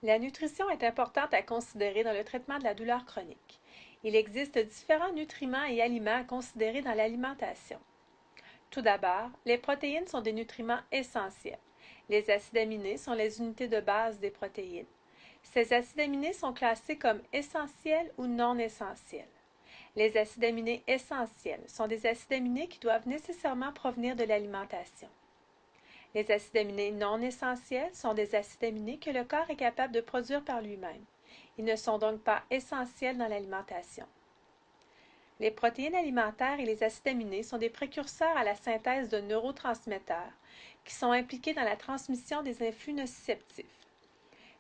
La nutrition est importante à considérer dans le traitement de la douleur chronique. Il existe différents nutriments et aliments à considérer dans l'alimentation. Tout d'abord, les protéines sont des nutriments essentiels. Les acides aminés sont les unités de base des protéines. Ces acides aminés sont classés comme essentiels ou non essentiels. Les acides aminés essentiels sont des acides aminés qui doivent nécessairement provenir de l'alimentation. Les acides aminés non essentiels sont des acides aminés que le corps est capable de produire par lui-même. Ils ne sont donc pas essentiels dans l'alimentation. Les protéines alimentaires et les acides aminés sont des précurseurs à la synthèse de neurotransmetteurs qui sont impliqués dans la transmission des influx nociceptifs.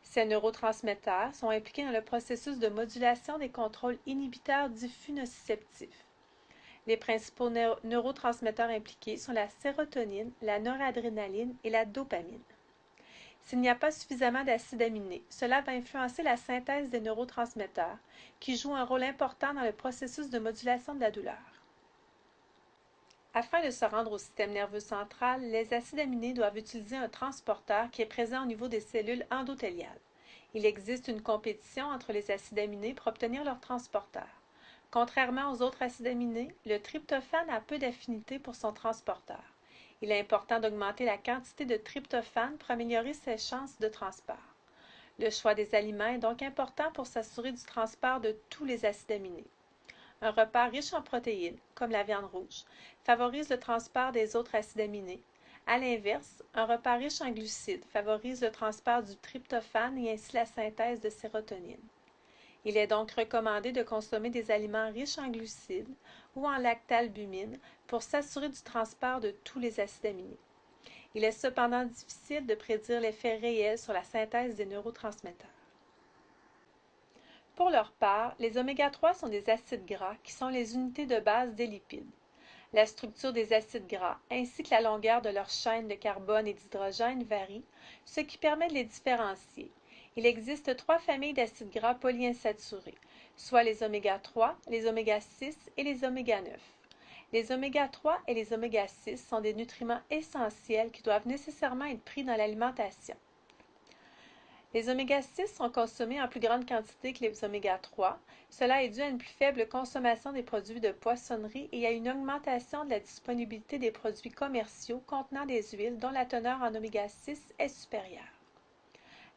Ces neurotransmetteurs sont impliqués dans le processus de modulation des contrôles inhibiteurs diffus nociceptifs. Les principaux neurotransmetteurs impliqués sont la sérotonine, la noradrénaline et la dopamine. S'il n'y a pas suffisamment d'acides aminés, cela va influencer la synthèse des neurotransmetteurs, qui jouent un rôle important dans le processus de modulation de la douleur. Afin de se rendre au système nerveux central, les acides aminés doivent utiliser un transporteur qui est présent au niveau des cellules endothéliales. Il existe une compétition entre les acides aminés pour obtenir leur transporteur. Contrairement aux autres acides aminés, le tryptophane a peu d'affinité pour son transporteur. Il est important d'augmenter la quantité de tryptophane pour améliorer ses chances de transport. Le choix des aliments est donc important pour s'assurer du transport de tous les acides aminés. Un repas riche en protéines, comme la viande rouge, favorise le transport des autres acides aminés. À l'inverse, un repas riche en glucides favorise le transport du tryptophane et ainsi la synthèse de sérotonine. Il est donc recommandé de consommer des aliments riches en glucides ou en lactalbumine pour s'assurer du transport de tous les acides aminés. Il est cependant difficile de prédire l'effet réel sur la synthèse des neurotransmetteurs. Pour leur part, les oméga-3 sont des acides gras qui sont les unités de base des lipides. La structure des acides gras ainsi que la longueur de leur chaîne de carbone et d'hydrogène varie, ce qui permet de les différencier. Il existe 3 familles d'acides gras polyinsaturés, soit les oméga-3, les oméga-6 et les oméga-9. Les oméga-3 et les oméga-6 sont des nutriments essentiels qui doivent nécessairement être pris dans l'alimentation. Les oméga-6 sont consommés en plus grande quantité que les oméga-3. Cela est dû à une plus faible consommation des produits de poissonnerie et à une augmentation de la disponibilité des produits commerciaux contenant des huiles dont la teneur en oméga-6 est supérieure.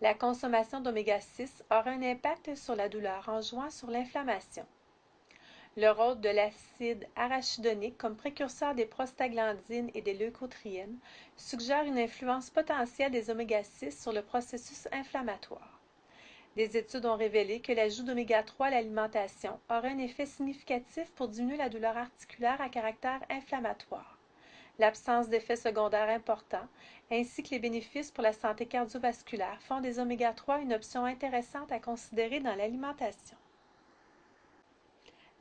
La consommation d'oméga-6 aura un impact sur la douleur en jouant sur l'inflammation. Le rôle de l'acide arachidonique comme précurseur des prostaglandines et des leucotriènes suggère une influence potentielle des oméga-6 sur le processus inflammatoire. Des études ont révélé que l'ajout d'oméga-3 à l'alimentation aura un effet significatif pour diminuer la douleur articulaire à caractère inflammatoire. L'absence d'effets secondaires importants, ainsi que les bénéfices pour la santé cardiovasculaire font des oméga-3 une option intéressante à considérer dans l'alimentation.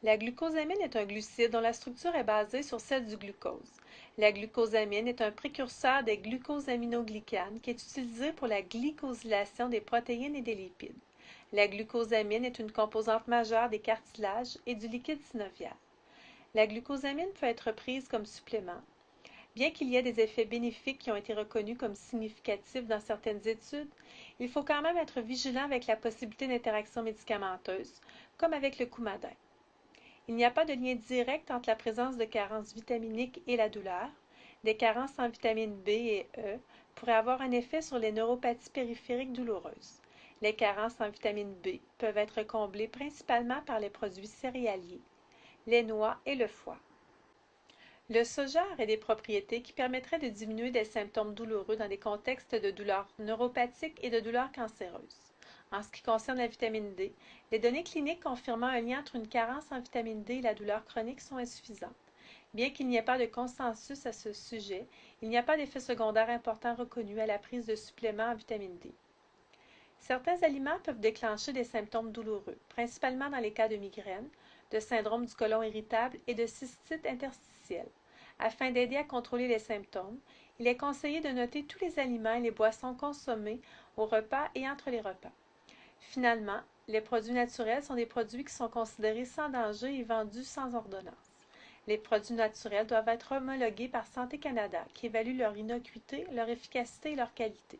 La glucosamine est un glucide dont la structure est basée sur celle du glucose. La glucosamine est un précurseur des glucosaminoglycanes qui est utilisé pour la glycosylation des protéines et des lipides. La glucosamine est une composante majeure des cartilages et du liquide synovial. La glucosamine peut être prise comme supplément. Bien qu'il y ait des effets bénéfiques qui ont été reconnus comme significatifs dans certaines études, il faut quand même être vigilant avec la possibilité d'interactions médicamenteuses, comme avec le coumadin. Il n'y a pas de lien direct entre la présence de carences vitaminiques et la douleur. Des carences en vitamine B et E pourraient avoir un effet sur les neuropathies périphériques douloureuses. Les carences en vitamine B peuvent être comblées principalement par les produits céréaliers, les noix et le foie. Le soja aurait des propriétés qui permettraient de diminuer des symptômes douloureux dans des contextes de douleurs neuropathiques et de douleurs cancéreuses. En ce qui concerne la vitamine D, les données cliniques confirmant un lien entre une carence en vitamine D et la douleur chronique sont insuffisantes. Bien qu'il n'y ait pas de consensus à ce sujet, il n'y a pas d'effet secondaire important reconnu à la prise de suppléments en vitamine D. Certains aliments peuvent déclencher des symptômes douloureux, principalement dans les cas de migraine, de syndrome du côlon irritable et de cystite interstitielle. Afin d'aider à contrôler les symptômes, il est conseillé de noter tous les aliments et les boissons consommés au repas et entre les repas. Finalement, les produits naturels sont des produits qui sont considérés sans danger et vendus sans ordonnance. Les produits naturels doivent être homologués par Santé Canada, qui évalue leur innocuité, leur efficacité et leur qualité.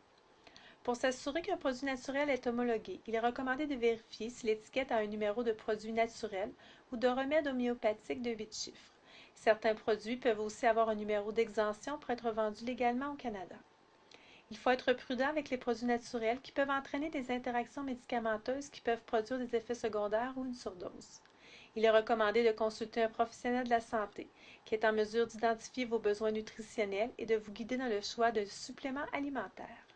Pour s'assurer qu'un produit naturel est homologué, il est recommandé de vérifier si l'étiquette a un numéro de produit naturel ou de remède homéopathique de 8 chiffres. Certains produits peuvent aussi avoir un numéro d'exemption pour être vendus légalement au Canada. Il faut être prudent avec les produits naturels qui peuvent entraîner des interactions médicamenteuses qui peuvent produire des effets secondaires ou une surdose. Il est recommandé de consulter un professionnel de la santé qui est en mesure d'identifier vos besoins nutritionnels et de vous guider dans le choix de suppléments alimentaires.